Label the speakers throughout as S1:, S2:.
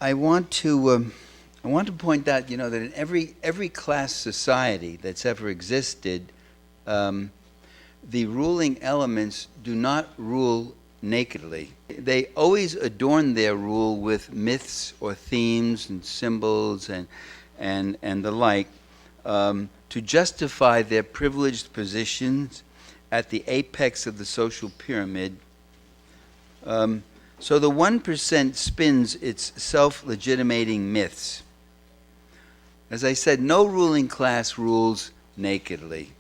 S1: I want to point out, that in every class society that's ever existed, um, the ruling elements do not rule nakedly. They always adorn their rule with myths or themes and symbols and the like, to justify their privileged positions at the apex of the social pyramid. So the 1% spins its self-legitimating myths. As I said, no ruling class rules nakedly.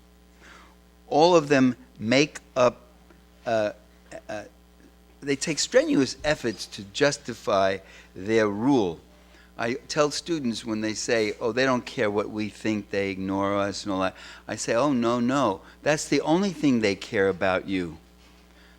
S1: All of them make up, they take strenuous efforts to justify their rule. I tell students when they say, oh, they don't care what we think, they ignore us and all that, I say, oh, no, that's the only thing they care about you.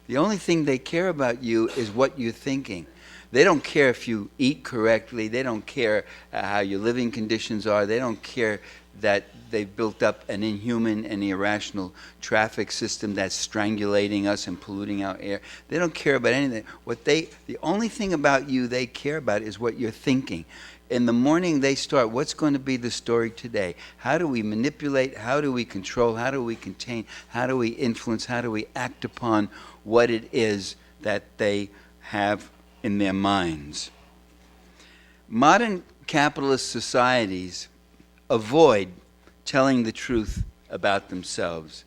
S1: The only thing they care about you is what you're thinking. They don't care if you eat correctly. They don't care how your living conditions are. They don't care that they've built up an inhuman and irrational traffic system that's strangulating us and polluting our air. They don't care about anything. The only thing about you they care about is what you're thinking. In the morning they start, what's going to be the story today? How do we manipulate? How do we control? How do we contain? How do we influence? How do we act upon what it is that they have in their minds? Modern capitalist societies avoid telling the truth about themselves.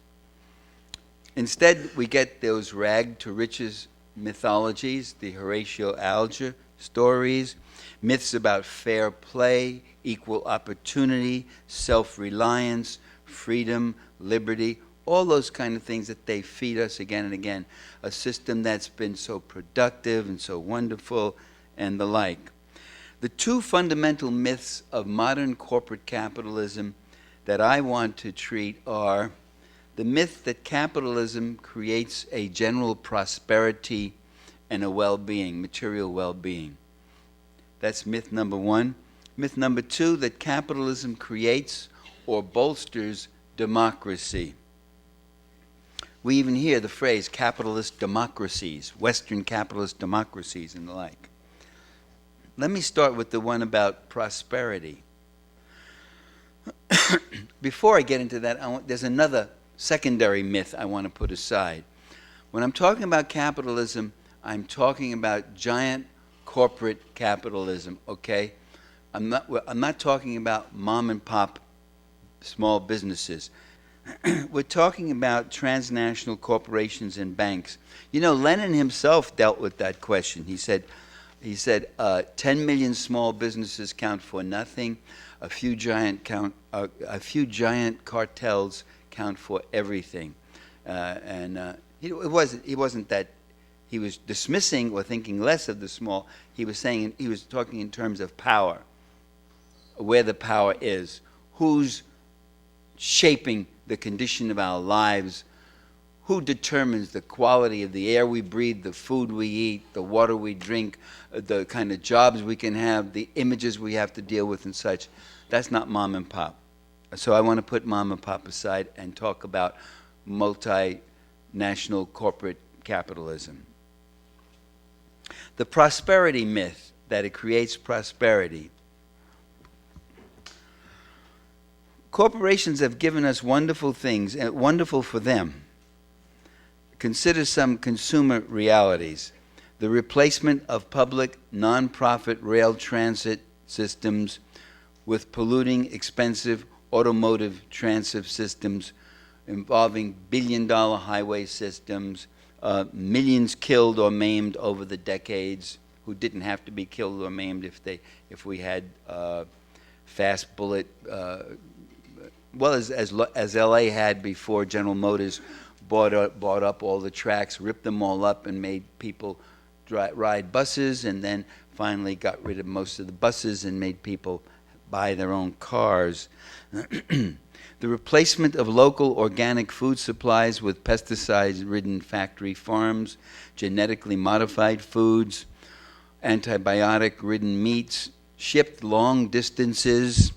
S1: Instead, we get those rag to riches mythologies, the Horatio Alger stories, myths about fair play, equal opportunity, self-reliance, freedom, liberty, all those kind of things that they feed us again and again. A system that's been so productive and so wonderful and the like. The two fundamental myths of modern corporate capitalism that I want to treat are the myth that capitalism creates a general prosperity and a well-being, material well-being. That's myth number one. Myth number two, that capitalism creates or bolsters democracy. We even hear the phrase capitalist democracies, Western capitalist democracies and the like. Let me start with the one about prosperity. Before I get into that, there's another secondary myth I want to put aside. When I'm talking about capitalism, I'm talking about giant corporate capitalism, okay? I'm not talking about mom and pop small businesses. We're talking about transnational corporations and banks. Lenin himself dealt with that question. He said 10 million small businesses count for nothing. A few giant cartels count for everything. It wasn't that he was dismissing or thinking less of the small. He was talking in terms of power, where the power is, who's shaping the condition of our lives, who determines the quality of the air we breathe, the food we eat, the water we drink, the kind of jobs we can have, the images we have to deal with and such. That's not mom and pop. So I want to put mom and pop aside and talk about multinational corporate capitalism. The prosperity myth, that it creates prosperity. Corporations have given us wonderful things, and wonderful for them. Consider some consumer realities. The replacement of public non-profit rail transit systems with polluting, expensive automotive transit systems involving billion-dollar highway systems, millions killed or maimed over the decades who didn't have to be killed or maimed if we had fast bullet, as LA had before General Motors bought up all the tracks, ripped them all up and made people ride buses, and then finally got rid of most of the buses and made people buy their own cars. The replacement of local organic food supplies with pesticide-ridden factory farms, genetically modified foods, antibiotic-ridden meats, shipped long distances.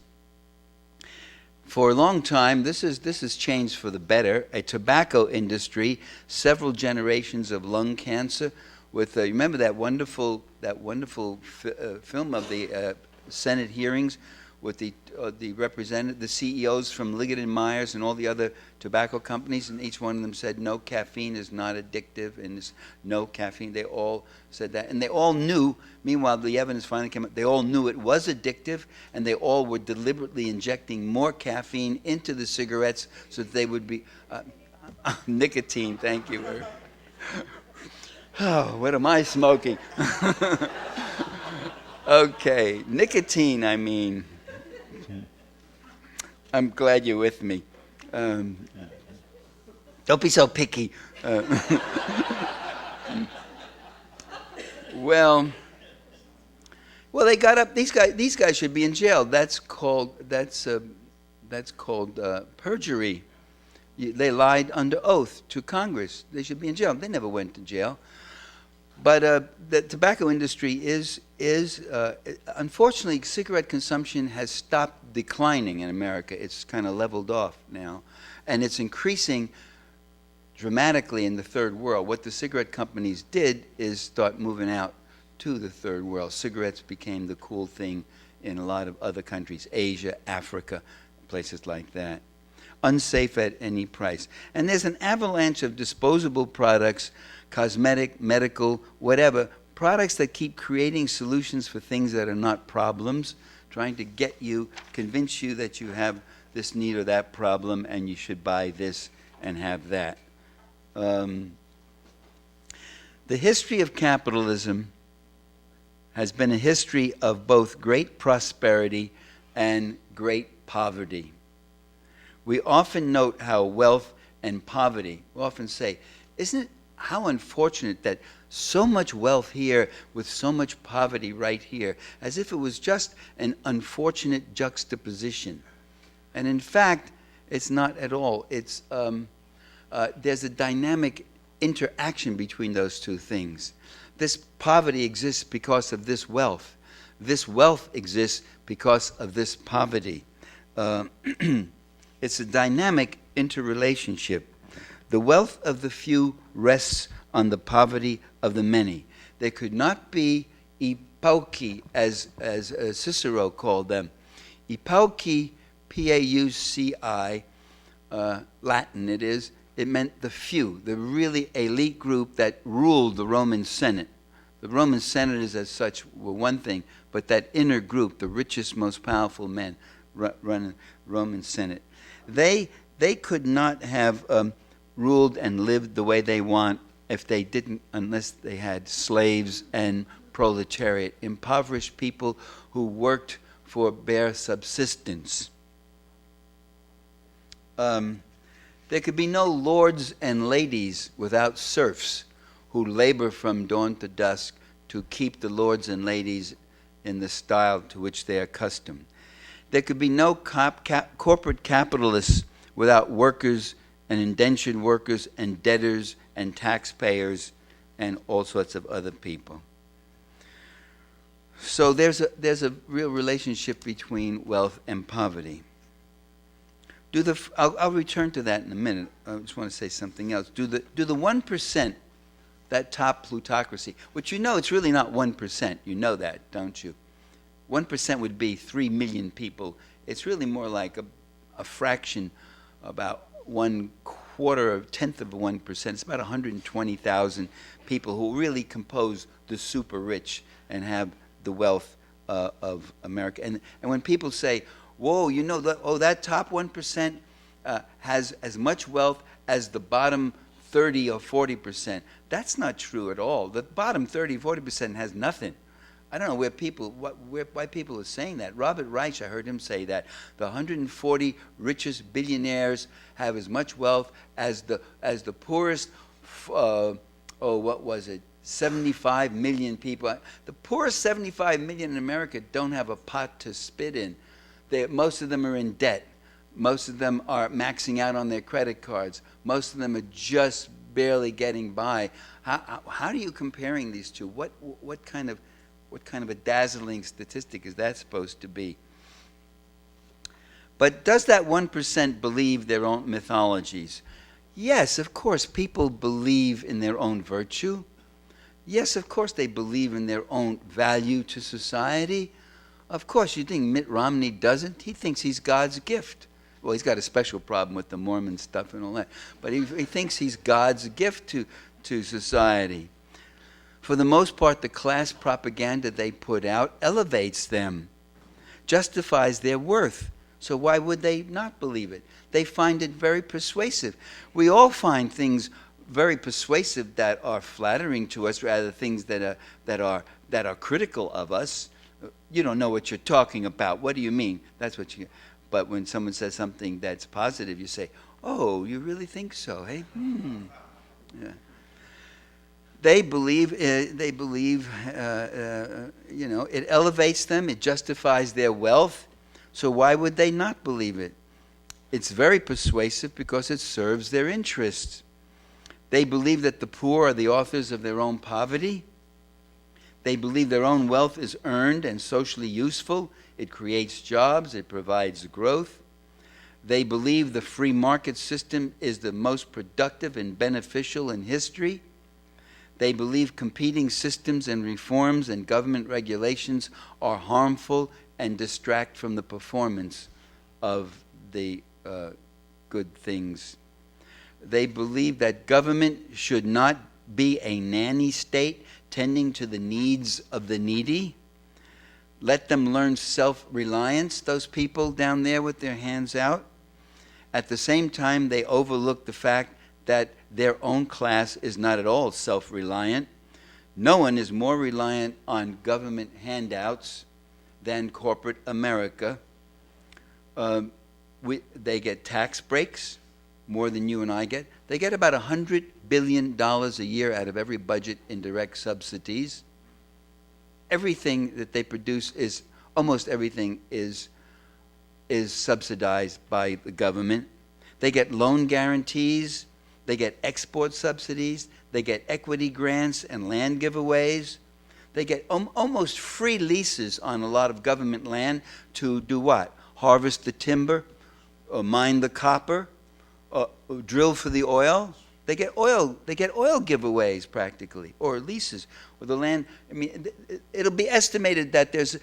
S1: For a long time, this has changed for the better. A tobacco industry, several generations of lung cancer, with you remember that wonderful film of the Senate hearings with the the CEOs from Liggett and Myers and all the other tobacco companies, and each one of them said no, caffeine is not addictive, and it's no caffeine. They all said that, and they all knew. Meanwhile, the evidence finally came up. They all knew it was addictive, and they all were deliberately injecting more caffeine into the cigarettes so that they would be nicotine. Thank you. Oh, what am I smoking? Okay, nicotine. I mean. I'm glad you're with me. Don't be so picky. Well, they got up. These guys should be in jail. That's called perjury. They lied under oath to Congress. They should be in jail. They never went to jail. But the tobacco industry is unfortunately, cigarette consumption has stopped declining in America. It's kind of leveled off now, and it's increasing dramatically in the third world. What the cigarette companies did is start moving out to the third world. Cigarettes became the cool thing in a lot of other countries, Asia, Africa, places like that. Unsafe at any price. And there's an avalanche of disposable products, cosmetic, medical, whatever, products that keep creating solutions for things that are not problems, trying to convince you that you have this need or that problem and you should buy this and have that. The history of capitalism has been a history of both great prosperity and great poverty. We often note how wealth and poverty, we often say, isn't it how unfortunate that so much wealth here with so much poverty right here, as if it was just an unfortunate juxtaposition. And in fact, it's not at all. It's, there's a dynamic interaction between those two things. This poverty exists because of this wealth. This wealth exists because of this poverty. It's a dynamic interrelationship. The wealth of the few rests on the poverty of the many. There could not be epauci, as Cicero called them. Epauci, P-A-U-C-I, Latin it is, it meant the few, the really elite group that ruled the Roman Senate. The Roman senators as such were one thing, but that inner group, the richest, most powerful men running Roman Senate, they could not have ruled and lived the way they want if they didn't, unless they had slaves and proletariat, impoverished people who worked for bare subsistence. There could be no lords and ladies without serfs who labor from dawn to dusk to keep the lords and ladies in the style to which they are accustomed. There could be no corporate capitalists without workers and indentured workers and debtors and taxpayers and all sorts of other people. So there's a real relationship between wealth and poverty. I'll return to that in a minute. I just want to say something else. Do the 1%, that top plutocracy, which you know it's really not 1%. You know that, don't you? 1% would be 3 million people. It's really more like a fraction, about 1/4 or 1/10 of 1%. It's about 120,000 people who really compose the super rich and have the wealth of America. And when people say, whoa, you know, that top 1% has as much wealth as the bottom 30 or 40%. That's not true at all. The bottom 30, 40% has nothing. I don't know why people are saying that. Robert Reich, I heard him say that. The 140 richest billionaires have as much wealth as the poorest, 75 million people. The poorest 75 million in America don't have a pot to spit in. Most of them are in debt. Most of them are maxing out on their credit cards. Most of them are just barely getting by. How are you comparing these two? What kind of a dazzling statistic is that supposed to be? But does that 1% believe their own mythologies? Yes, of course, people believe in their own virtue. Yes, of course they believe in their own value to society. Of course, you think Mitt Romney doesn't? He thinks he's God's gift. Well, he's got a special problem with the Mormon stuff and all that. But he thinks he's God's gift to society. For the most part, the class propaganda they put out elevates them, justifies their worth. So why would they not believe it? They find it very persuasive. We all find things very persuasive that are flattering to us, rather things that are critical of us. You don't know what you're talking about. What do you mean? That's what you. But when someone says something that's positive, you say, "Oh, you really think so, hey?" Yeah. They believe. It elevates them. It justifies their wealth. So why would they not believe it? It's very persuasive because it serves their interests. They believe that the poor are the authors of their own poverty. They believe their own wealth is earned and socially useful. It creates jobs. It provides growth. They believe the free market system is the most productive and beneficial in history. They believe competing systems and reforms and government regulations are harmful and distract from the performance of the good things. They believe that government should not be a nanny state tending to the needs of the needy. Let them learn self-reliance, those people down there with their hands out. At the same time, they overlook the fact that their own class is not at all self-reliant. No one is more reliant on government handouts than corporate America. They get tax breaks, more than you and I get. They get about $100 billion a year out of every budget in direct subsidies. Everything that they produce almost everything is subsidized by the government. They get loan guarantees. They get export subsidies. They get equity grants and land giveaways. They get almost free leases on a lot of government land to do what? Harvest the timber, or mine the copper, drill for the oil. They get oil giveaways practically, or leases, or the land. I mean, it'll be estimated that there's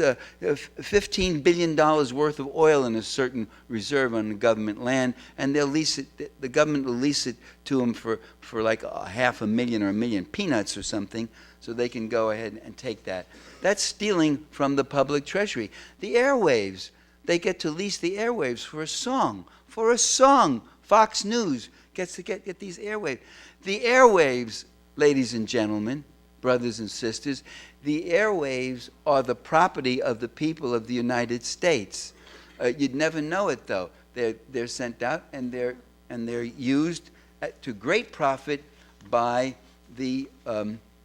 S1: a $15 billion worth of oil in a certain reserve on the government land, and they'll lease it. The government will lease it to them for like $500,000 or $1 million peanuts or something, so they can go ahead and take that. That's stealing from the public treasury. The airwaves, they get to lease the airwaves for a song. For a song, Fox News gets to get these airwaves. The airwaves, ladies and gentlemen, brothers and sisters, the airwaves are the property of the people of the United States. You'd never know it, though. They're sent out and they're used to great profit by the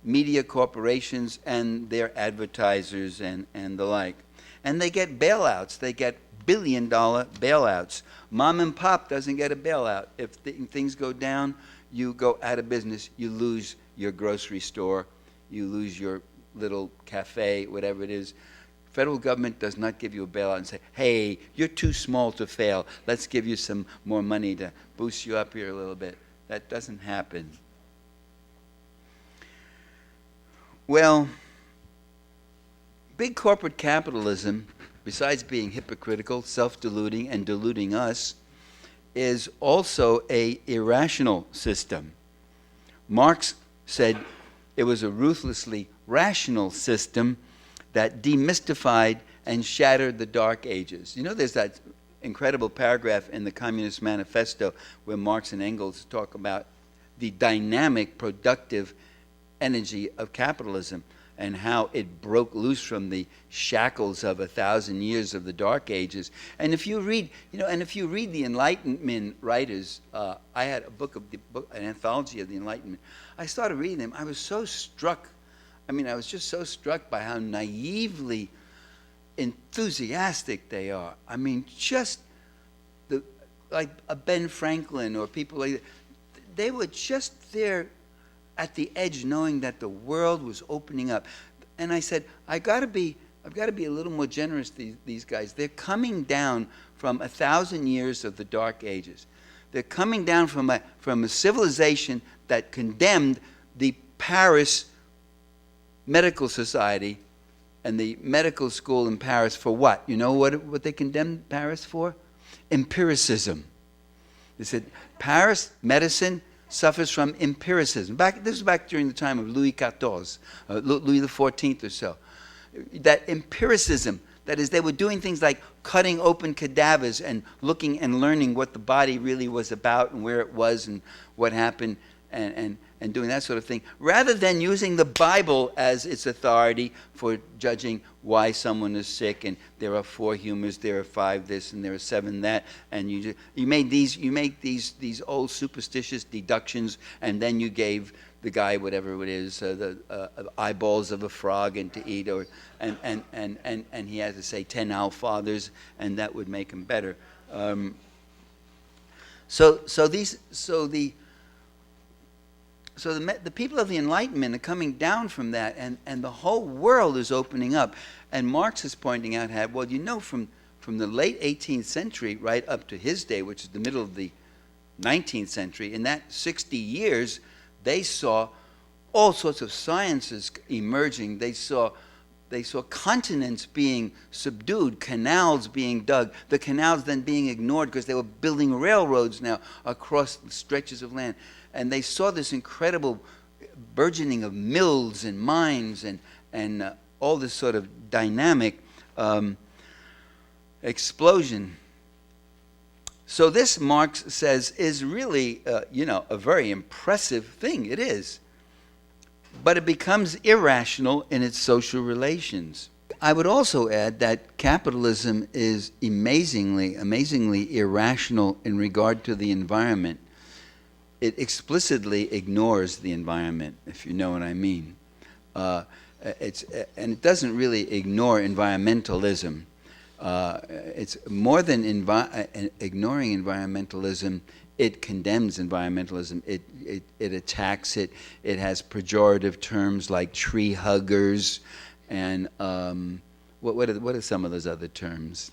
S1: media corporations and their advertisers and the like. And they get bailouts. They get billion-dollar bailouts. Mom and pop doesn't get a bailout. If things go down, you go out of business. You lose your grocery store. You lose your little cafe, whatever it is. Federal government does not give you a bailout and say, hey, you're too small to fail. Let's give you some more money to boost you up here a little bit. That doesn't happen. Well, big corporate capitalism, besides being hypocritical, self-deluding, and deluding us, is also an irrational system. Marx said it was a ruthlessly rational system that demystified and shattered the Dark Ages. You know, there's that incredible paragraph in the Communist Manifesto where Marx and Engels talk about the dynamic, productive energy of capitalism and how it broke loose from the shackles of 1,000 years of the Dark Ages. And if you read, the Enlightenment writers, I had an anthology of the Enlightenment. I started reading them. I was so struck. I was just so struck by how naively enthusiastic they are. Just like a Ben Franklin or people like that. They were just there at the edge, knowing that the world was opening up. And I said, I've got to be a little more generous, these guys. They're coming down from 1,000 years of the Dark Ages. They're coming down from a civilization that condemned the Paris Medical Society and the medical school in Paris for what? You know what they condemned Paris for? Empiricism. They said Paris medicine suffers from empiricism. This was back during the time of Louis XIV, Louis XIV or so. That empiricism, that is, they were doing things like cutting open cadavers and looking and learning what the body really was about and where it was and what happened and doing that sort of thing, rather than using the Bible as its authority for judging why someone is sick, and there are 4 humors, there are 5 this, and there are 7 that, and you make these old superstitious deductions, and then you gave the guy whatever it is, the eyeballs of a frog and to eat, and he had to say 10 Our Fathers, and that would make him better. So the people of the Enlightenment are coming down from that, and the whole world is opening up. And Marx is pointing out, from the late 18th century right up to his day, which is the middle of the 19th century, in that 60 years, they saw all sorts of sciences emerging. They saw continents being subdued, canals being dug, the canals then being ignored because they were building railroads now across stretches of land. And they saw this incredible burgeoning of mills and mines and all this sort of dynamic explosion. So this, Marx says, is really, a very impressive thing. It is. But it becomes irrational in its social relations. I would also add that capitalism is amazingly irrational in regard to the environment. It explicitly ignores the environment, if you know what I mean. And it doesn't really ignore environmentalism. It's more than ignoring environmentalism. It condemns environmentalism. It attacks it. It has pejorative terms like tree huggers, and what are some of those other terms?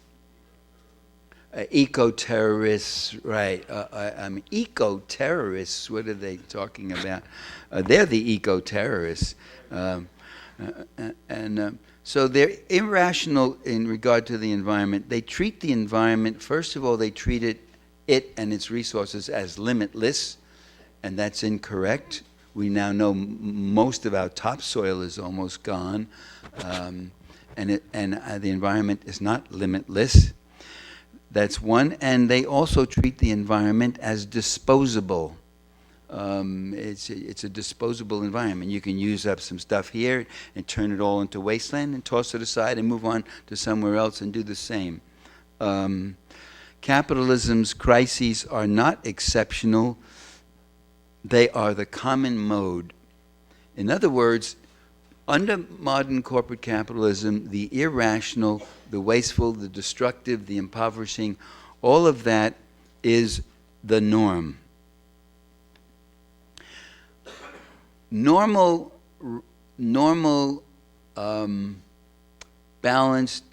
S1: Eco-terrorists, right. Eco-terrorists, what are they talking about? They're the eco-terrorists. So they're irrational in regard to the environment. They treat the environment, first of all, they treat it and its resources as limitless, and that's incorrect. We now know most of our topsoil is almost gone, and the environment is not limitless. That's one. And they also treat the environment as disposable. It's a disposable environment. You can use up some stuff here and turn it all into wasteland and toss it aside and move on to somewhere else and do the same. Capitalism's crises are not exceptional. They are the common mode. In other words, under modern corporate capitalism, the irrational, the wasteful, the destructive, the impoverishing, all of that is the norm. Normal, balanced,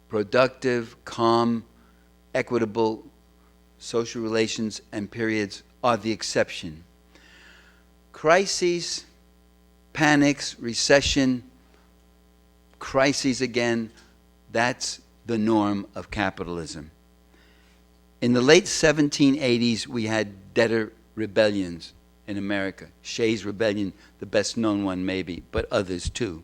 S1: productive, calm, equitable social relations and periods are the exception. Crises, panics, recession, crises again, that's the norm of capitalism. In the late 1780s, we had debtor rebellions in America. Shays' Rebellion, the best known one maybe, but others too.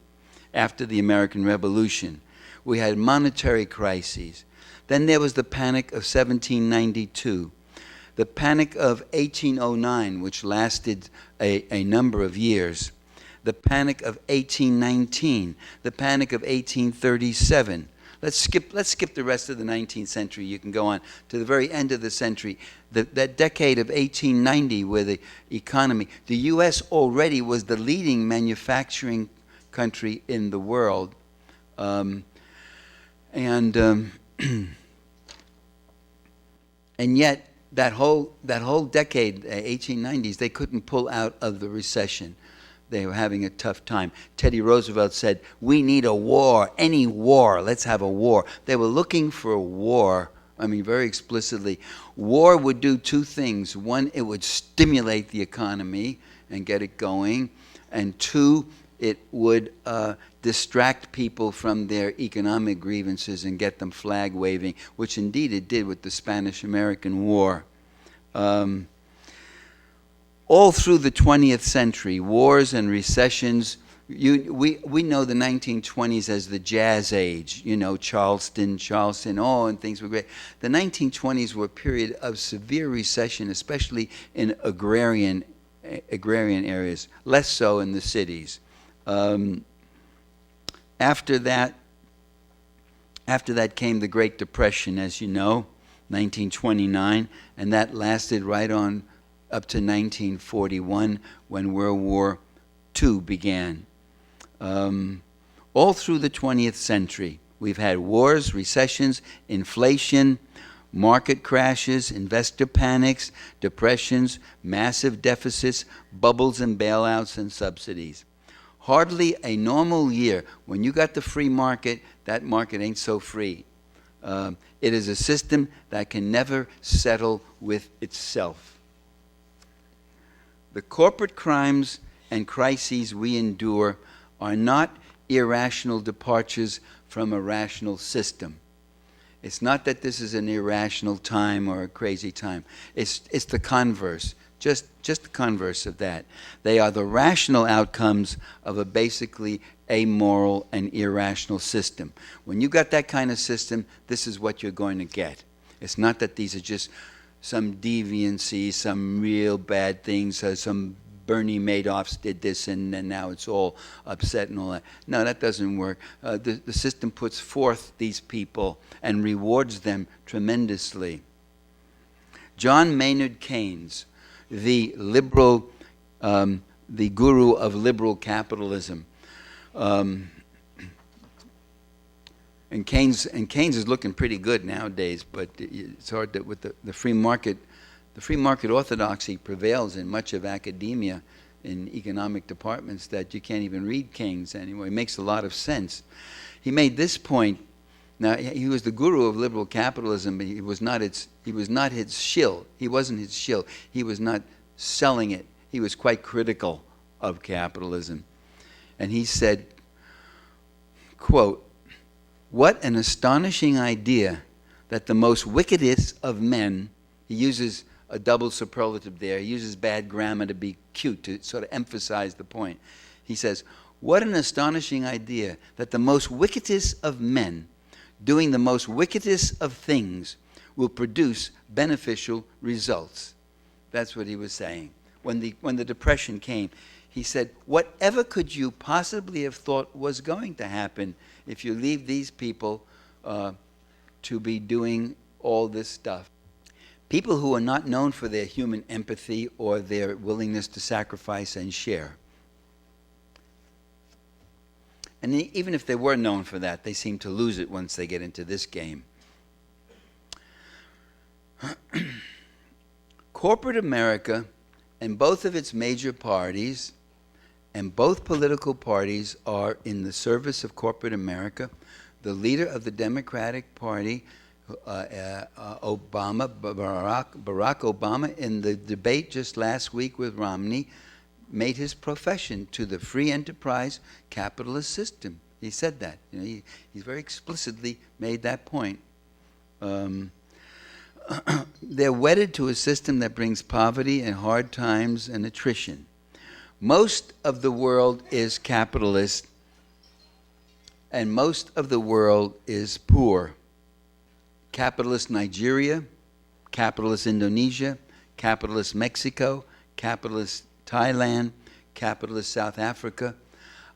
S1: After the American Revolution, we had monetary crises. Then there was the Panic of 1792. The Panic of 1809, which lasted a number of years. The Panic of 1819. The Panic of 1837. Let's skip the rest of the 19th century. You can go on to the very end of the century. That decade of 1890, where the economy, the U.S. already was the leading manufacturing country in the world. And yet, that whole decade, 1890s, they couldn't pull out of the recession. They were having a tough time. Teddy Roosevelt said, "We need a war, any war, let's have a war." They were looking for a war, very explicitly. War would do two things. One, it would stimulate the economy and get it going. And two, it would distract people from their economic grievances and get them flag waving, which indeed it did with the Spanish-American War. All through the 20th century, wars and recessions. We know the 1920s as the jazz age, Charleston, and things were great. The 1920s were a period of severe recession, especially in agrarian areas, less so in the cities. After that came the Great Depression, as you know, 1929, and that lasted right on up to 1941 when World War II began. All through the 20th century, we've had wars, recessions, inflation, market crashes, investor panics, depressions, massive deficits, bubbles and bailouts and subsidies. Hardly a normal year. When you got the free market, that market ain't so free. It is a system that can never settle with itself. The corporate crimes and crises we endure are not irrational departures from a rational system. It's not that this is an irrational time or a crazy time. It's the converse, just the converse of that. They are the rational outcomes of a basically amoral and irrational system. When you got that kind of system, this is what you're going to get. It's not that these are just some deviancy, some real bad things, some Bernie Madoffs did this and now it's all upset and all that. No, that doesn't work. The system puts forth these people and rewards them tremendously. John Maynard Keynes, the liberal, the guru of liberal capitalism, and Keynes is looking pretty good nowadays, but it's hard that with the free market. The free market orthodoxy prevails in much of academia, in economic departments, that you can't even read Keynes anymore. It makes a lot of sense. He made this point. Now, he was the guru of liberal capitalism, but he was not its shill. He wasn't his shill. He was not selling it. He was quite critical of capitalism. And he said, quote, "What an astonishing idea that the most wickedest of men," he uses a double superlative there. He uses bad grammar to be cute, to sort of emphasize the point. He says, "What an astonishing idea that the most wickedest of men, doing the most wickedest of things, will produce beneficial results." That's what he was saying. When the Depression came, he said, whatever could you possibly have thought was going to happen if you leave these people to be doing all this stuff? People who are not known for their human empathy or their willingness to sacrifice and share. And even if they were known for that, they seem to lose it once they get into this game. Corporate America and both of its major parties, and both political parties are in the service of corporate America. The leader of the Democratic Party, Barack Obama, in the debate just last week with Romney, made his profession to the free enterprise capitalist system. He said that. He's very explicitly made that point. They're wedded to a system that brings poverty and hard times and attrition. Most of the world is capitalist, and most of the world is poor. Capitalist Nigeria, capitalist Indonesia, capitalist Mexico, capitalist Thailand, capitalist South Africa.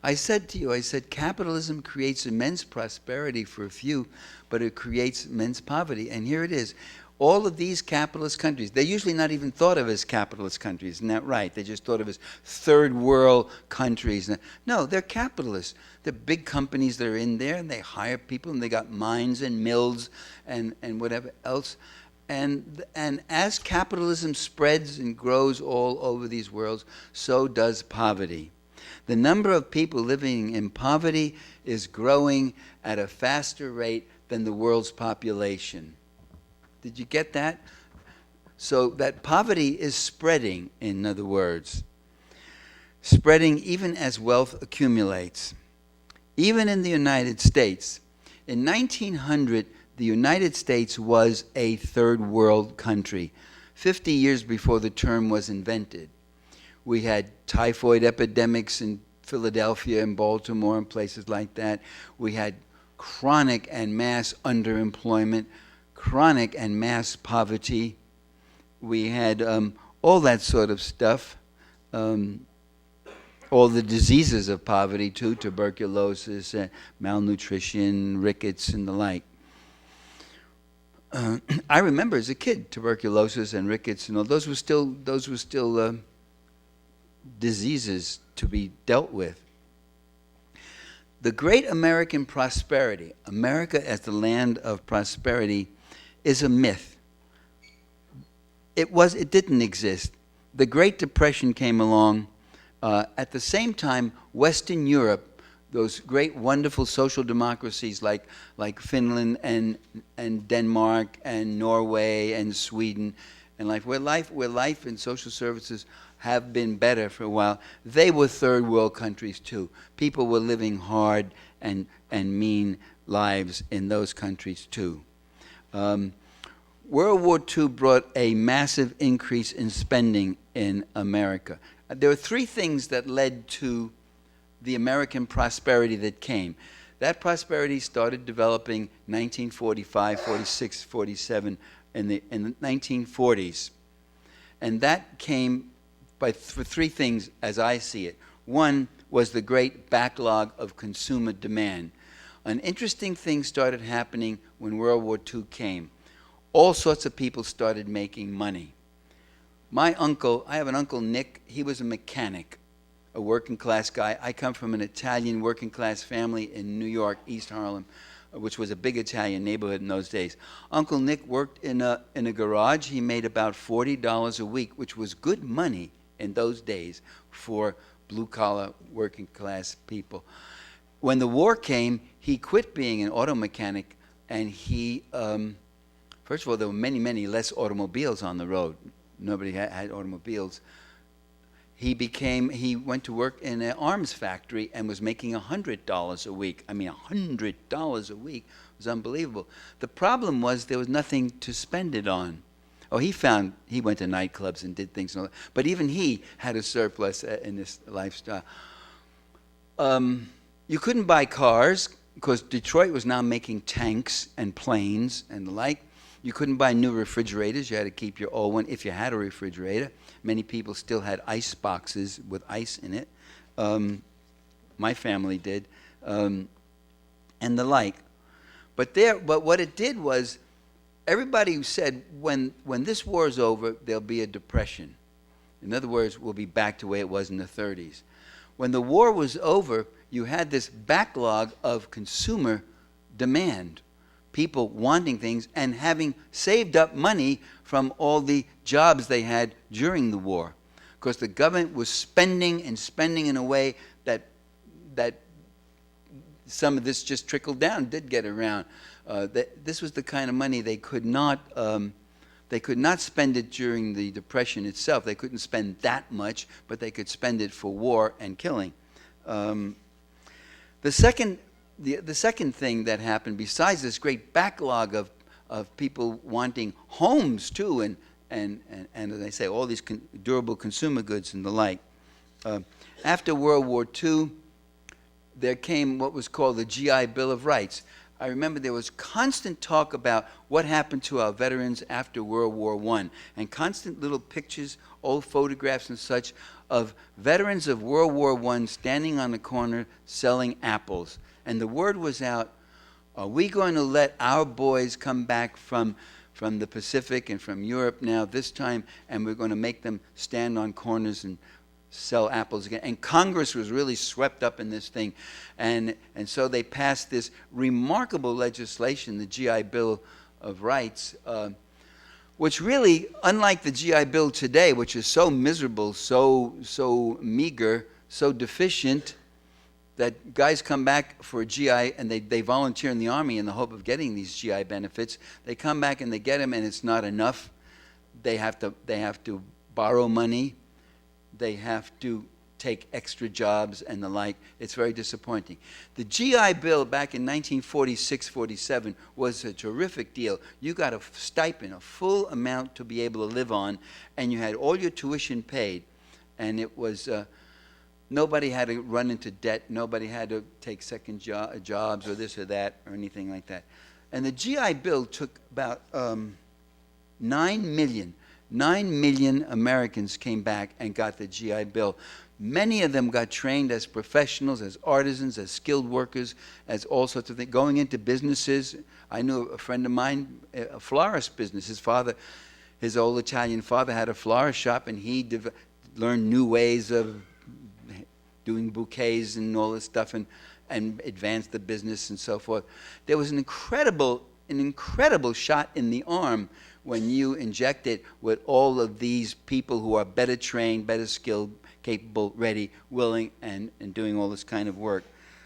S1: I said to you, capitalism creates immense prosperity for a few, but it creates immense poverty. And here it is. All of these capitalist countries, they're usually not even thought of as capitalist countries, isn't that right? They're just thought of as third world countries. No, they're capitalists. They're big companies that are in there, and they hire people, and they got mines and mills and whatever else. And as capitalism spreads and grows all over these worlds, so does poverty. The number of people living in poverty is growing at a faster rate than the world's population. Did you get that? So that poverty is spreading, in other words. spreading even as wealth accumulates. Even in the United States, in 1900, the United States was a third world country, 50 years before the term was invented. We had typhoid epidemics in Philadelphia and Baltimore and places like that. We had chronic and mass underemployment, chronic and mass poverty. We had all that sort of stuff. All the diseases of poverty too, tuberculosis, malnutrition, rickets, and the like. I remember as a kid, tuberculosis and rickets and all those were still diseases to be dealt with. The great American prosperity, America as the land of prosperity, is a myth. It didn't exist. The Great Depression came along. At the same time, Western Europe, those great, wonderful social democracies like Finland and Denmark and Norway and Sweden, and where life and social services have been better for a while, they were third world countries too. People were living hard and mean lives in those countries too. World War II brought a massive increase in spending in America. There were three things that led to the American prosperity that came. That prosperity started developing 1945, 46, 47, in the 1940s. And that came for three things as I see it. One was the great backlog of consumer demand. An interesting thing started happening when World War II came. All sorts of people started making money. My uncle, I have an uncle, Nick, he was a mechanic, a working class guy. I come from an Italian working class family in New York, East Harlem, which was a big Italian neighborhood in those days. Uncle Nick worked in a garage. He made about $40 a week, which was good money in those days for blue-collar working class people. When the war came, he quit being an auto mechanic, and he, first of all, there were many, many less automobiles on the road. Nobody had automobiles. He went to work in an arms factory and was making $100 a week. I mean, $100 a week was unbelievable. The problem was there was nothing to spend it on. Oh, he went to nightclubs and did things, and all that. But even he had a surplus in this lifestyle. You couldn't buy cars because Detroit was now making tanks and planes and the like. You couldn't buy new refrigerators. You had to keep your old one if you had a refrigerator. Many people still had ice boxes with ice in it. My family did, and the like. But what it did was, everybody said, when this war is over, there'll be a depression. In other words, we'll be back to the way it was in the 30s. When the war was over, you had this backlog of consumer demand. People wanting things and having saved up money from all the jobs they had during the war. Because the government was spending in a way that some of this just trickled down, did get around. This was the kind of money they could not spend it during the Depression itself. They couldn't spend that much, but they could spend it for war and killing. The second thing that happened, besides this great backlog of people wanting homes too, and as I say, all these durable consumer goods and the like, after World War II, there came what was called the GI Bill of Rights. I remember there was constant talk about what happened to our veterans after World War I, and constant little pictures, old photographs and such, of veterans of World War I standing on the corner selling apples. And the word was out, are we going to let our boys come back from the Pacific and from Europe now this time, and we're going to make them stand on corners and sell apples again? And Congress was really swept up in this thing. And so they passed this remarkable legislation, the GI Bill of Rights, which really, unlike the GI Bill today, which is so miserable, so meager, so deficient, that guys come back for a GI and they volunteer in the Army in the hope of getting these GI benefits. They come back and they get them, and it's not enough. They have to borrow money. They have to take extra jobs and the like. It's very disappointing. The GI Bill back in 1946-47 was a terrific deal. You got a stipend, a full amount to be able to live on, and you had all your tuition paid. And it was, nobody had to run into debt. Nobody had to take second jobs or this or that or anything like that. And the GI Bill took about 9 million Americans came back and got the GI Bill. Many of them got trained as professionals, as artisans, as skilled workers, as all sorts of things, going into businesses. I knew a friend of mine, a florist business. His father, his old Italian father, had a florist shop, and he learned new ways of doing bouquets and all this stuff, and advanced the business and so forth. There was an incredible shot in the arm when you inject it with all of these people who are better trained, better skilled, capable, ready, willing, and doing all this kind of work.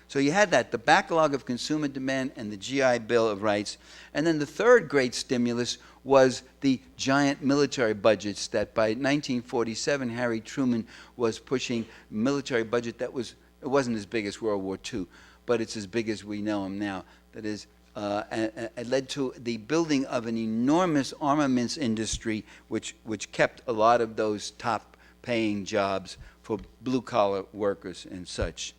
S1: So you had that, the backlog of consumer demand and the GI Bill of Rights. And then the third great stimulus was the giant military budgets that by 1947 Harry Truman was pushing military budget that it wasn't as big as World War II, but it's as big as we know them now. That is, it led to the building of an enormous armaments industry, which kept a lot of those top-paying jobs for blue-collar workers and such.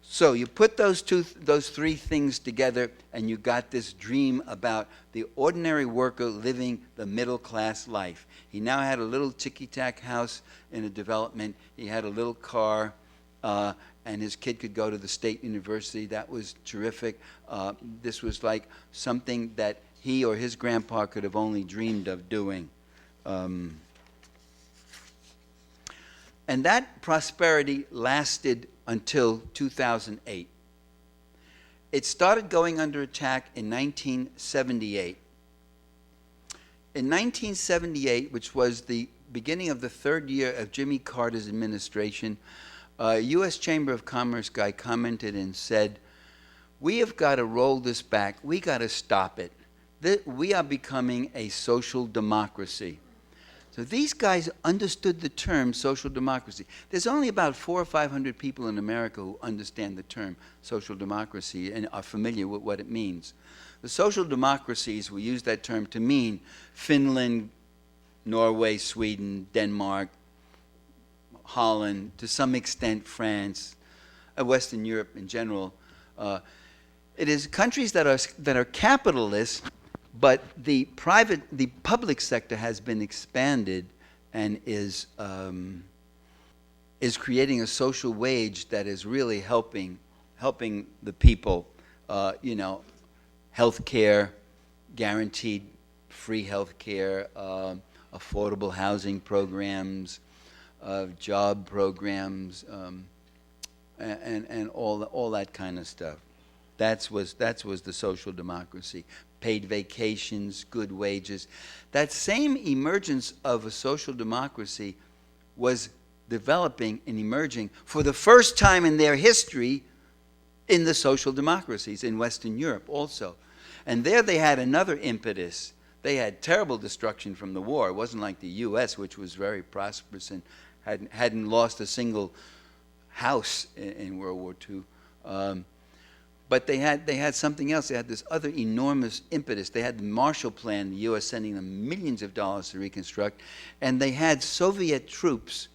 S1: So you put those three things together, and you got this dream about the ordinary worker living the middle-class life. He now had a little ticky-tack house in a development. He had a little car, and his kid could go to the state university. That was terrific. This was like something that he or his grandpa could have only dreamed of doing. And that prosperity lasted until 2008. It started going under attack in 1978. In 1978, which was the beginning of the third year of Jimmy Carter's administration, a U.S. Chamber of Commerce guy commented and said, "We have got to roll this back. We got to stop it. We are becoming a social democracy." So these guys understood the term social democracy. There's only about 400 or 500 people in America who understand the term social democracy and are familiar with what it means. The social democracies, we use that term to mean Finland, Norway, Sweden, Denmark, Holland, to some extent France, Western Europe in general. It is countries that are capitalist, but the public sector has been expanded and is creating a social wage that is really helping the people. Health care, guaranteed free health care, affordable housing programs, job programs, and all that kind of stuff. That was the social democracy. Paid vacations, good wages. That same emergence of a social democracy was developing and emerging for the first time in their history in the social democracies in Western Europe also. And there they had another impetus. They had terrible destruction from the war. It wasn't like the U.S., which was very prosperous and hadn't lost a single house in World War II. But they had something else. They had this other enormous impetus. They had the Marshall Plan, the U.S. sending them millions of dollars to reconstruct, and they had Soviet troops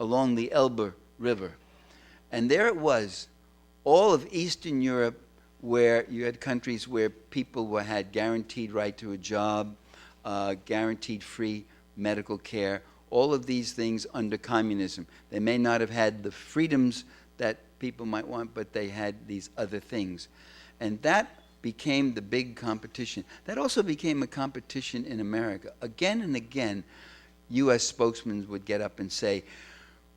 S1: along the Elbe River. And there it was, all of Eastern Europe, where you had countries where people had guaranteed right to a job, guaranteed free medical care, all of these things under communism. They may not have had the freedoms that people might want, but they had these other things. And that became the big competition. That also became a competition in America. Again and again, U.S. spokesmen would get up and say,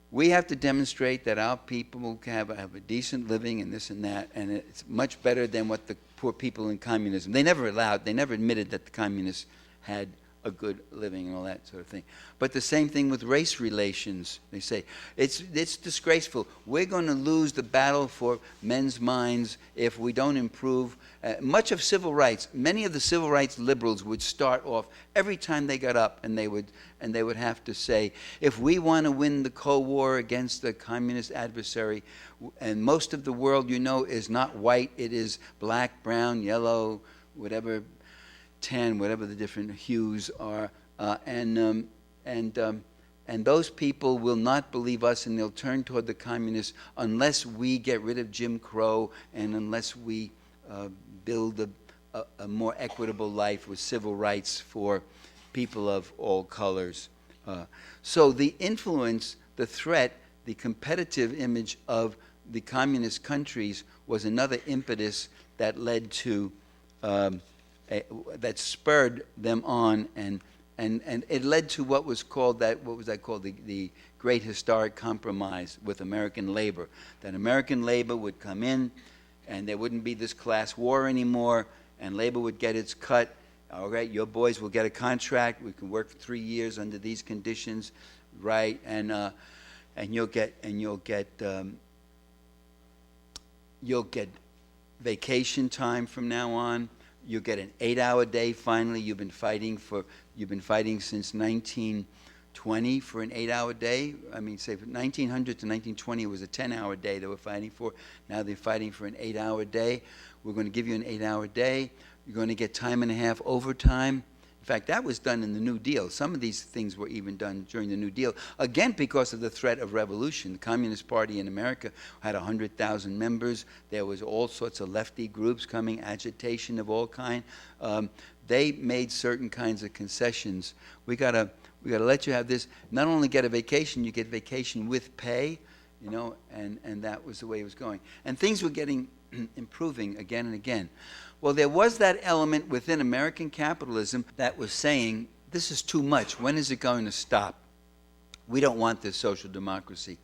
S1: we have to demonstrate that our people have a decent living and this and that, and it's much better than what the poor people in communism. They never admitted that the communists had a good living and all that sort of thing. But the same thing with race relations. They say, it's disgraceful. We're going to lose the battle for men's minds if we don't improve. Much of civil rights, many of the civil rights liberals would start off every time they got up, and they would have to say, if we want to win the Cold War against the communist adversary, and most of the world, you know, is not white, it is black, brown, yellow, whatever, tan, whatever the different hues are, and those people will not believe us, and they'll turn toward the communists unless we get rid of Jim Crow and unless we build a more equitable life with civil rights for people of all colors. So the influence, the threat, the competitive image of the communist countries was another impetus that led to that spurred them on, and it led to what was called the Great Historic Compromise with American labor. That American labor would come in, and there wouldn't be this class war anymore, and labor would get its cut. All right, your boys will get a contract. We can work for 3 years under these conditions, right? And you'll get vacation time from now on. You'll get an 8-hour day. Finally, you've been fighting since 1920 for an 8-hour day. I mean, say from 1900 to 1920, it was a 10-hour day they were fighting for. Now they're fighting for an 8-hour day. We're going to give you an 8-hour day. You're going to get time and a half overtime. In fact, that was done in the New Deal. Some of these things were even done during the New Deal, again, because of the threat of revolution. The Communist Party in America had 100,000 members. There was all sorts of lefty groups coming, agitation of all kind. They made certain kinds of concessions. We gotta let you have this. Not only get a vacation, you get vacation with pay, you know, and that was the way it was going. And things were getting improving again and again. Well, there was that element within American capitalism that was saying, this is too much. When is it going to stop? We don't want this social democracy.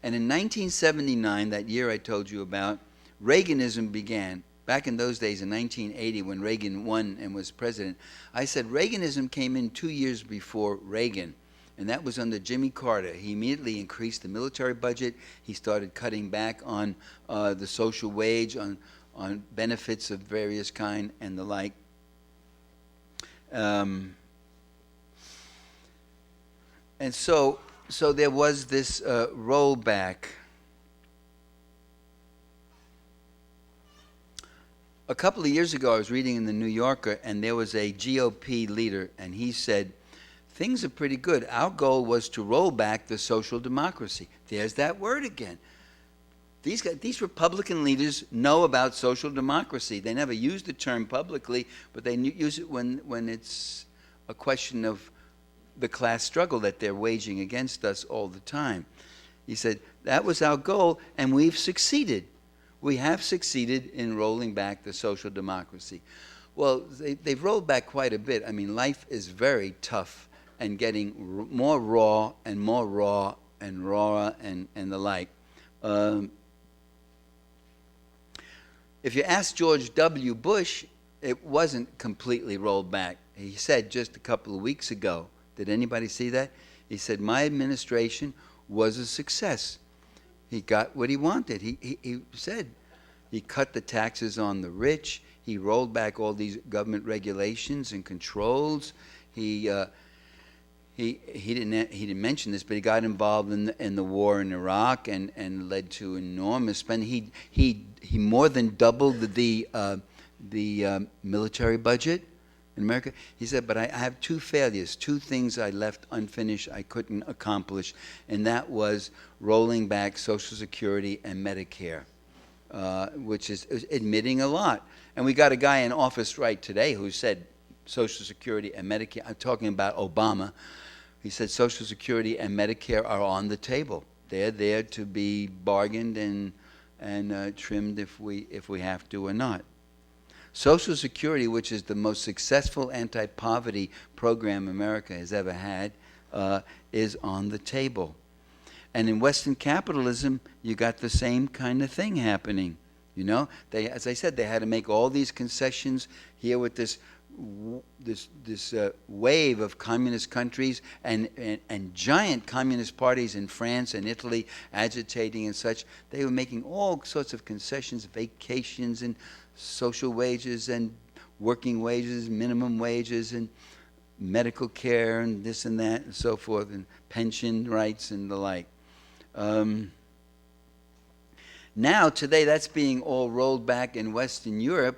S1: And in 1979, that year I told you about, Reaganism began. Back in those days, in 1980, when Reagan won and was president, I said Reaganism came in 2 years before Reagan, and that was under Jimmy Carter. He immediately increased the military budget. He started cutting back on the social wage, on benefits of various kind and the like. And so there was this rollback. A couple of years ago, I was reading in the New Yorker, and there was a GOP leader, and he said, things are pretty good. Our goal was to roll back the social democracy. There's that word again. These Republican leaders know about social democracy. They never use the term publicly, but they use it when it's a question of the class struggle that they're waging against us all the time. He said, that was our goal, and we've succeeded. We have succeeded in rolling back the social democracy. Well, they've rolled back quite a bit. I mean, life is very tough and getting more raw and more raw and rawer and the like. If you ask George W. Bush, it wasn't completely rolled back. He said just a couple of weeks ago, did anybody see that? He said, my administration was a success. He got what he wanted. He said he cut the taxes on the rich. He rolled back all these government regulations and controls. He didn't mention this, but he got involved in the war in Iraq and led to enormous spending. He more than doubled the military budget in America. He said, but I have two failures, two things I left unfinished, I couldn't accomplish, and that was rolling back Social Security and Medicare, which is admitting a lot. And we got a guy in office right today who said Social Security and Medicare, I'm talking about Obama. He said Social Security and Medicare are on the table. They're there to be bargained and trimmed if we have to or not. Social Security, which is the most successful anti-poverty program America has ever had, is on the table. And in Western capitalism, you got the same kind of thing happening. You know, they, as I said, they had to make all these concessions here with this wave of communist countries and giant communist parties in France and Italy agitating and such. They were making all sorts of concessions, vacations and social wages and working wages, minimum wages and medical care and this and that and so forth, and pension rights and the like. Now, today, that's being all rolled back in Western Europe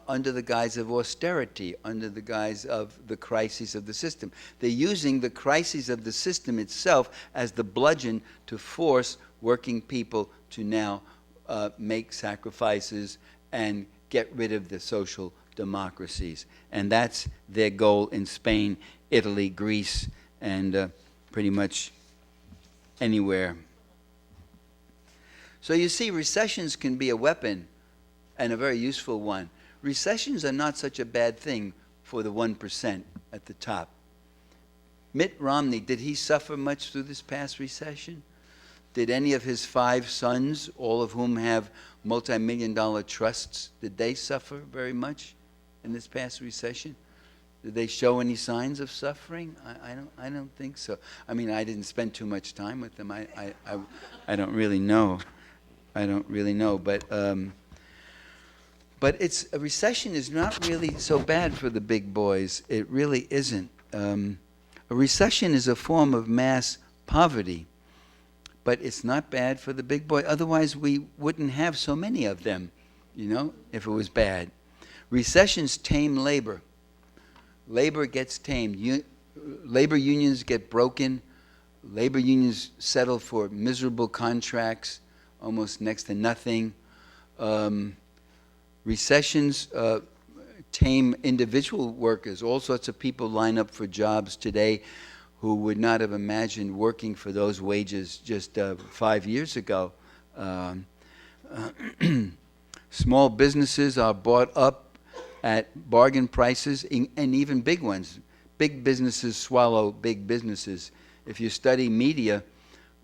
S1: under the guise of austerity, under the guise of the crises of the system. They're using the crises of the system itself as the bludgeon to force working people to now make sacrifices and get rid of the social democracies. And that's their goal in Spain, Italy, Greece, and pretty much anywhere. So you see, recessions can be a weapon, and a very useful one. Recessions are not such a bad thing for the 1% at the top. Mitt Romney, did he suffer much through this past recession? Did any of his 5 sons, all of whom have multi-million-dollar trusts, did they suffer very much in this past recession? Did they show any signs of suffering? I don't think so. I mean, I didn't spend too much time with them. I don't really know. I don't really know, but it's a recession is not really so bad for the big boys. It really isn't. A recession is a form of mass poverty, but it's not bad for the big boy. Otherwise, we wouldn't have so many of them, you know, if it was bad. Recessions tame labor. Labor gets tamed. Labor unions get broken. Labor unions settle for miserable contracts, almost next to nothing. Recessions tame individual workers. All sorts of people line up for jobs today who would not have imagined working for those wages just 5 years ago. Small businesses are bought up at bargain prices, and even big ones. Big businesses swallow big businesses. If you study media,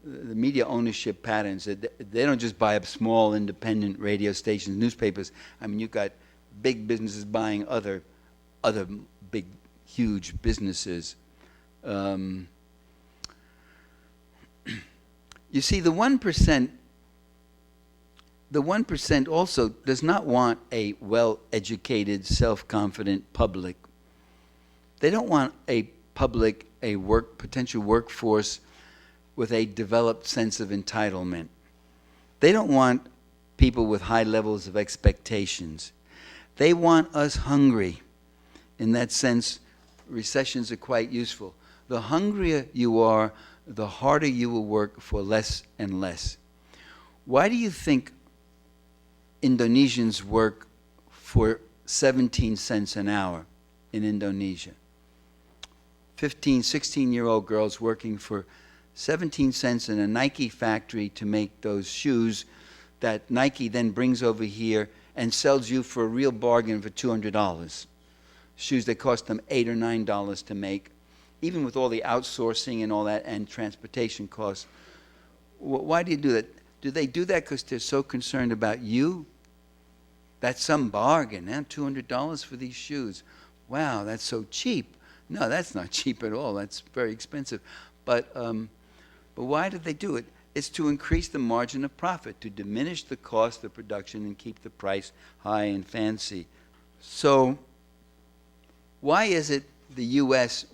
S1: the media ownership patterns, they don't just buy up small independent radio stations, newspapers. I mean, you've got big businesses buying other big, huge businesses. You see, the 1% also does not want a well-educated, self-confident public. They don't want a public, potential workforce with a developed sense of entitlement. They don't want people with high levels of expectations. They want us hungry. In that sense, recessions are quite useful. The hungrier you are, the harder you will work for less and less. Why do you think Indonesians work for 17 cents an hour in Indonesia? 15, 16-year-old girls working for 17 cents in a Nike factory to make those shoes that Nike then brings over here and sells you for a real bargain for $200. Shoes that cost them $8 or $9 to make, even with all the outsourcing and all that and transportation costs. Why do you do that? Do they do that because they're so concerned about you? That's some bargain, huh? $200 for these shoes. Wow, that's so cheap. No, that's not cheap at all. That's very expensive. But why do they do it? It's to increase the margin of profit, to diminish the cost of production and keep the price high and fancy. So why is it U.S.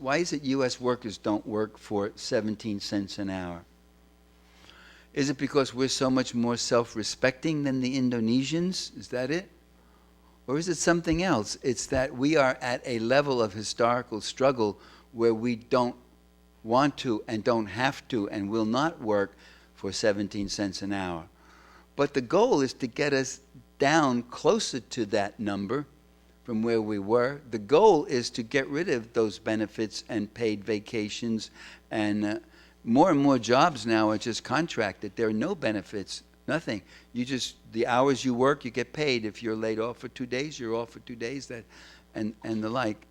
S1: workers don't work for 17 cents an hour? Is it because we're so much more self-respecting than the Indonesians? Is that it? Or is it something else? It's that we are at a level of historical struggle where we don't want to and don't have to and will not work for 17 cents an hour. But the goal is to get us down closer to that number from where we were. The goal is to get rid of those benefits and paid vacations, and more jobs now are just contracted. There are no benefits, nothing. The hours you work, you get paid. If you're laid off for 2 days, you're off for 2 days, and the like.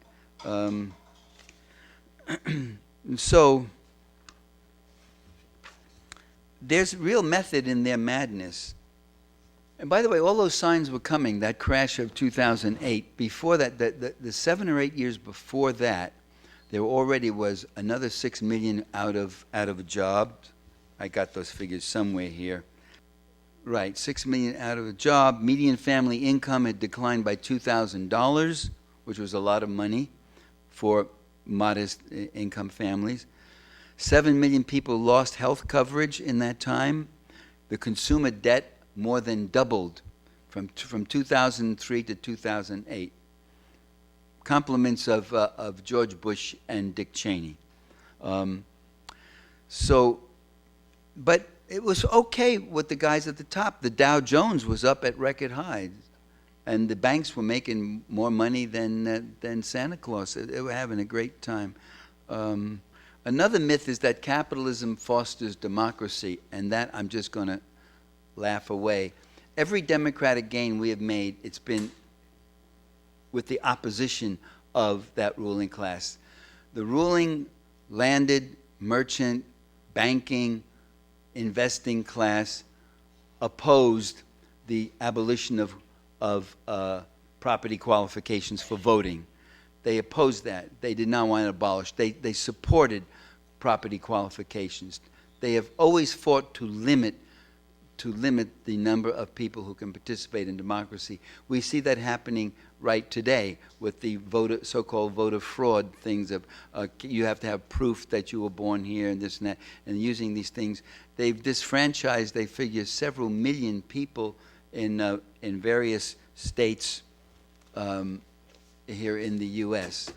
S1: So there's real method in their madness. And by the way, all those signs were coming, that crash of 2008. Before that, the 7 or 8 years before that, there already was another 6 million out of a job. I got those figures somewhere here. Right, 6 million out of a job. Median family income had declined by $2,000, which was a lot of money for modest income families. 7 million people lost health coverage in that time. The consumer debt more than doubled from 2003 to 2008. Compliments of George Bush and Dick Cheney. But it was okay with the guys at the top. The Dow Jones was up at record highs, and the banks were making more money than Santa Claus. They were having a great time. Another myth is that capitalism fosters democracy, and that I'm just going to laugh away. Every democratic gain we have made, it's been with the opposition of that ruling class. The ruling landed, merchant, banking, investing class opposed the abolition of property qualifications for voting. They opposed that. They did not want it abolished. They supported property qualifications. They have always fought to limit the number of people who can participate in democracy. We see that happening right today with the so-called voter fraud things of you have to have proof that you were born here and this and that, and using these things. They've disfranchised, they figure, several million people in various states here in the U.S.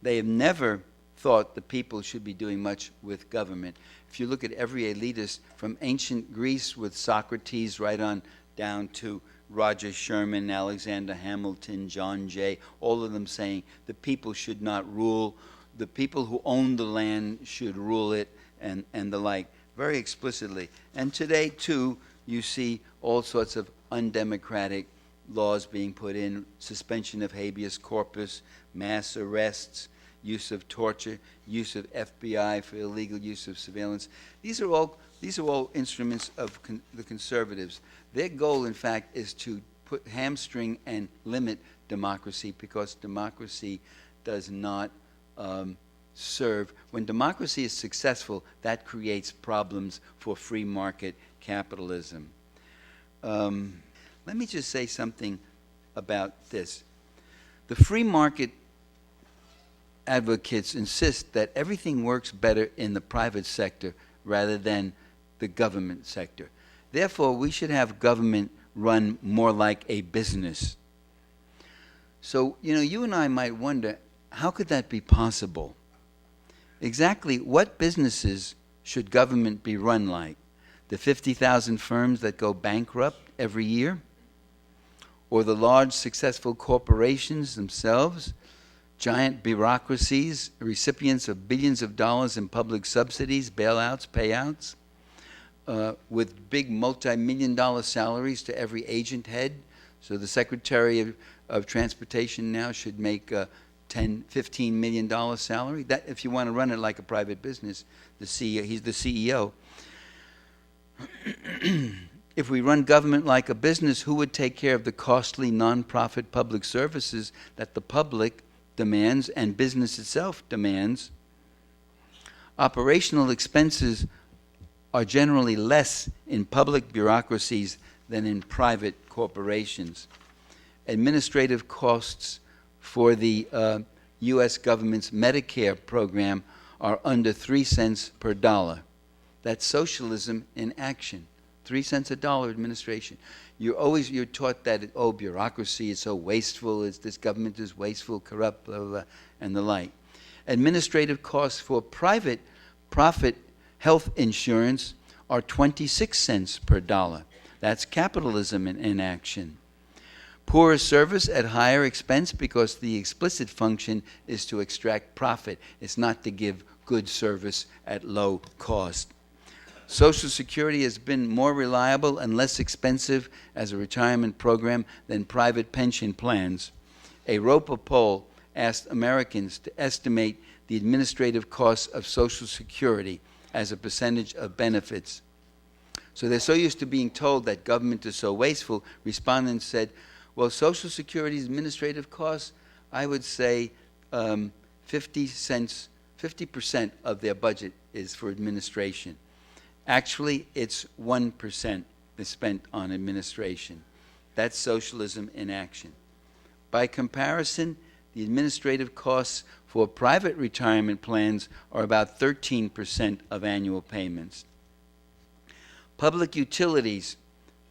S1: They have never thought the people should be doing much with government. If you look at every elitist from ancient Greece with Socrates right on down to Roger Sherman, Alexander Hamilton, John Jay, all of them saying the people should not rule, the people who own the land should rule it, and the like, very explicitly. And today, too, you see all sorts of undemocratic laws being put in, suspension of habeas corpus, mass arrests, use of torture, use of FBI for illegal use of surveillance. These are all instruments of the conservatives. Their goal, in fact, is to hamstring and limit democracy, because democracy does not serve. When democracy is successful, that creates problems for free market capitalism. Let me just say something about this. The free market advocates insist that everything works better in the private sector rather than the government sector. Therefore, we should have government run more like a business. So, you and I might wonder, how could that be possible? Exactly what businesses should government be run like? The 50,000 firms that go bankrupt every year? Or the large successful corporations themselves? Giant bureaucracies, recipients of billions of dollars in public subsidies, bailouts, payouts, with big multi-million-dollar salaries to every agent head. So the Secretary of Transportation now should make a $10, $15 million salary. That, if you want to run it like a private business, he's the CEO. If we run government like a business, who would take care of the costly nonprofit public services that the public demands and business itself demands? Operational expenses are generally less in public bureaucracies than in private corporations. Administrative costs for the U.S. government's Medicare program are under 3 cents per dollar. That's socialism in action. 3 cents a dollar administration. You're taught that, bureaucracy is so wasteful, this government is wasteful, corrupt, blah, blah, blah, and the like. Administrative costs for private profit health insurance are 26 cents per dollar. That's capitalism in action. Poorer service at higher expense because the explicit function is to extract profit. It's not to give good service at low cost. Social Security has been more reliable and less expensive as a retirement program than private pension plans. A Roper poll asked Americans to estimate the administrative costs of Social Security as a percentage of benefits. So they're so used to being told that government is so wasteful. Respondents said, well, Social Security's administrative costs, I would say 50% of their budget is for administration. Actually, it's 1% is spent on administration. That's socialism in action. By comparison, the administrative costs for private retirement plans are about 13% of annual payments. Public utilities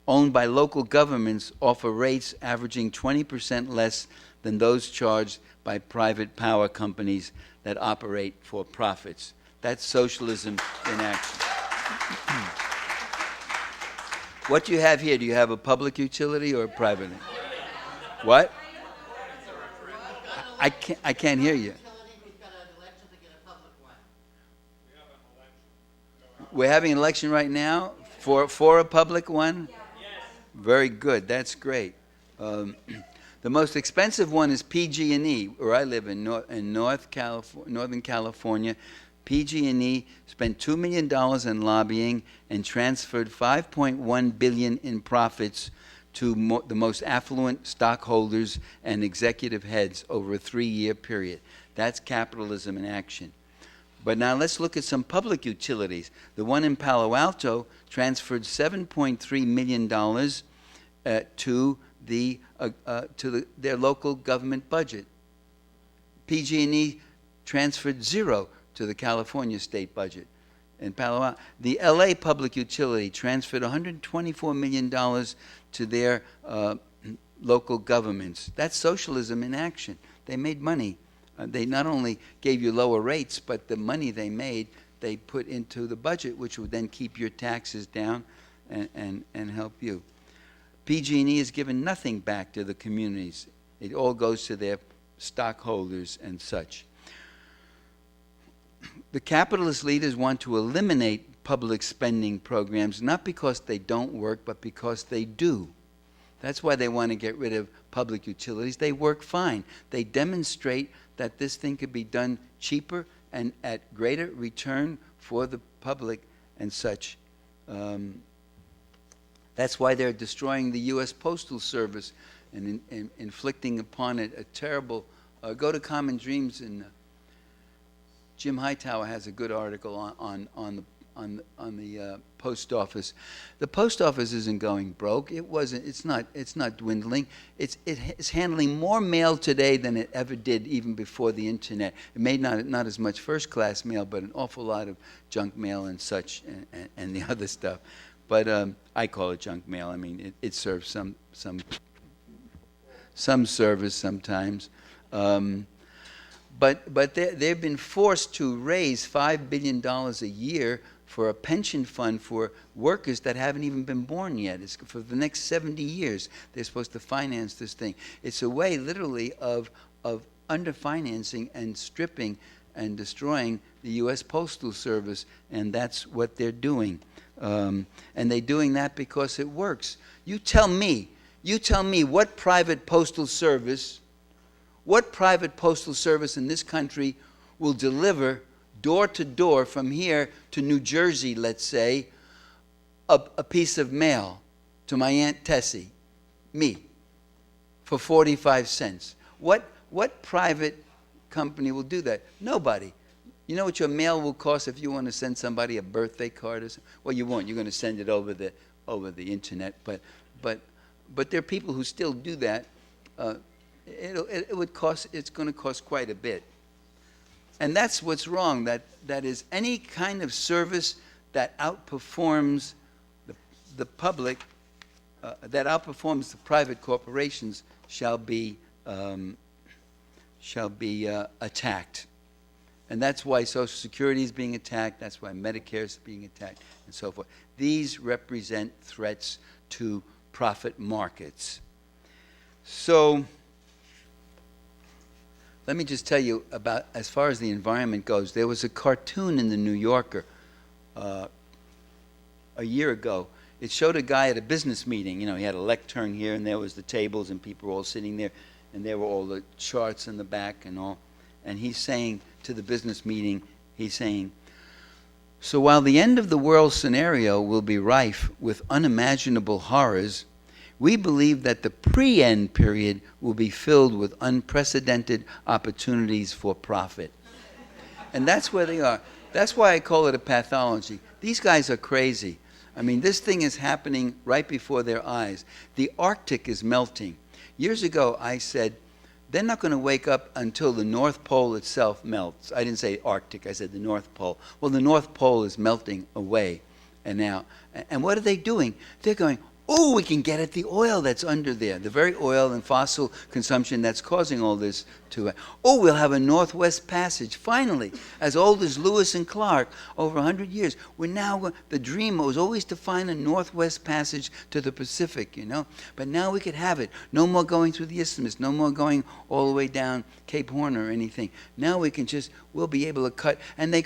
S1: owned by local governments offer rates averaging 20% less than those charged by private power companies that operate for profits. That's socialism in action. What do you have here? Do you have a public utility or a private? What? I can't hear you. We're having an election right now for a public one? Very good. That's great. The most expensive one is PG&E, where I live in Northern California. PG&E spent $2 million in lobbying and transferred $5.1 billion in profits to the most affluent stockholders and executive heads over a 3-year period. That's capitalism in action. But now let's look at some public utilities. The one in Palo Alto transferred $7.3 million to their local government budget. PG&E transferred $0 to the California state budget. In Palo Alto, the LA public utility transferred $124 million to their local governments. That's socialism in action. They made money. They not only gave you lower rates, but the money they made, they put into the budget, which would then keep your taxes down and help you. PG&E has given nothing back to the communities. It all goes to their stockholders and such. The capitalist leaders want to eliminate public spending programs, not because they don't work, but because they do. That's why they want to get rid of public utilities. They work fine. They demonstrate that this thing could be done cheaper and at greater return for the public and such. That's why they're destroying the U.S. Postal Service and inflicting upon it a terrible... go to Common Dreams, and Jim Hightower has a good article on the post office. The post office isn't going broke. It's not dwindling. It's handling more mail today than it ever did even before the internet. It may not as much first class mail, but an awful lot of junk mail and such and the other stuff. But I call it junk mail. I mean, it serves some service sometimes. But they've been forced to raise $5 billion a year for a pension fund for workers that haven't even been born yet. It's for the next 70 years. They're supposed to finance this thing. It's a way, literally, of underfinancing and stripping and destroying the U.S. Postal Service, and that's what they're doing. And they're doing that because it works. You tell me what private postal service in this country will deliver door to door from here to New Jersey, let's say, a piece of mail to my Aunt Tessie, me, for 45 cents. What private company will do that? Nobody. You know what your mail will cost if you want to send somebody a birthday card or something? Well, you won't. You're going to send it over the internet. But there are people who still do that. It's going to cost quite a bit. And that's what's wrong. That is, any kind of service that outperforms the public, that outperforms the private corporations, shall be attacked. And that's why Social Security is being attacked. That's why Medicare is being attacked, and so forth. These represent threats to profit markets. So let me just tell you about, as far as the environment goes, there was a cartoon in the New Yorker a year ago. It showed a guy at a business meeting. You know, he had a lectern here, and there was the tables, and people were all sitting there, and there were all the charts in the back and all. And he's saying to the business meeting, he's saying, So while the end of the world scenario will be rife with unimaginable horrors, we believe that the pre-end period will be filled with unprecedented opportunities for profit. And that's where they are. That's why I call it a pathology. These guys are crazy. I mean, this thing is happening right before their eyes. The Arctic is melting. Years ago, I said, they're not going to wake up until the North Pole itself melts. I didn't say Arctic, I said the North Pole. Well, the North Pole is melting away. And now, and what are they doing? They're going, oh, we can get at the oil that's under there, the very oil and fossil consumption that's causing all this to. Oh, we'll have a Northwest Passage, finally, as old as Lewis and Clark, over 100 years. We're now, the dream was always to find a Northwest Passage to the Pacific, you know. But now we could have it. No more going through the Isthmus, no more going all the way down Cape Horn or anything. Now we can just, we'll be able to cut. And they've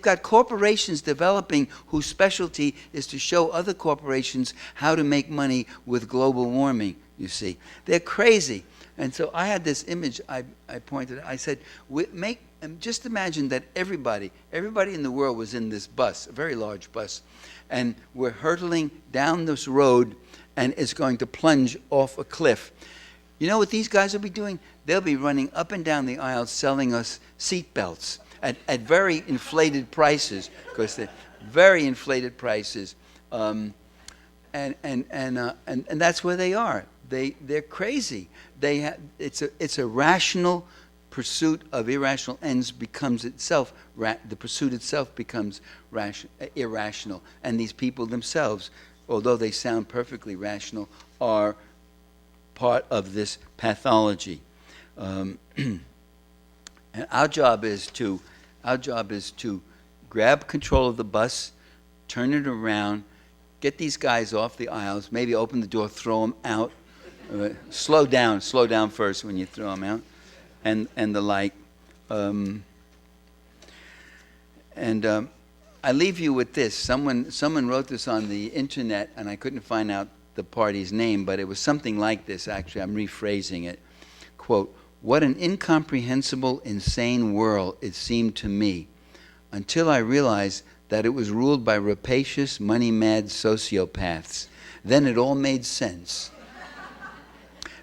S1: got corporations developing whose specialty is to show other corporations how to make money with global warming, you see. They're crazy. And so I had this image I pointed out. I said, just imagine that everybody in the world was in this bus, a very large bus, and we're hurtling down this road and it's going to plunge off a cliff. You know what these guys will be doing? They'll be running up and down the aisle selling us seat belts at very inflated prices, because they're very inflated prices. And that's where they are. They're crazy. It's a rational pursuit of irrational ends becomes itself, the pursuit itself becomes irrational. And these people themselves, although they sound perfectly rational, are part of this pathology. And our job is to grab control of the bus, turn it around, get these guys off the aisles, maybe open the door, throw them out. Slow down first when you throw them out, and the like. I leave you with this. Someone wrote this on the internet, and I couldn't find out the party's name, but it was something like this. Actually, I'm rephrasing it. Quote, "What an incomprehensible, insane world it seemed to me, until I realized that it was ruled by rapacious, money-mad sociopaths. Then it all made sense."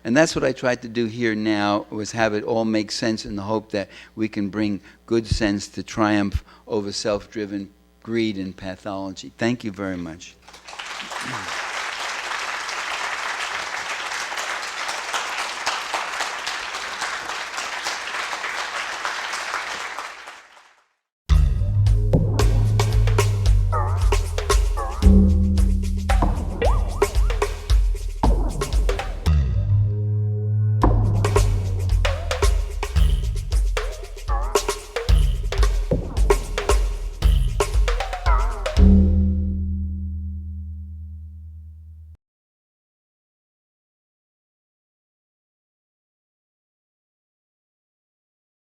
S1: And that's what I tried to do here now, was have it all make sense in the hope that we can bring good sense to triumph over self-driven greed and pathology. Thank you very much.